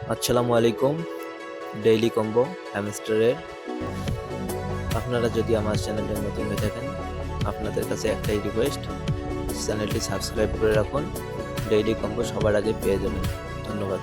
আসসালামু আলাইকুম। Daily combo হ্যামস্টারের আপনারা যদি আমার চ্যানেলে নতুন হয়ে থাকেন, আপনাদের কাছে একটাই রিকোয়েস্ট, চ্যানেলটি সাবস্ক্রাইব করে রাখুন। ডেইলি কম্বো সবার আগে পেয়ে যাবেন। ধন্যবাদ।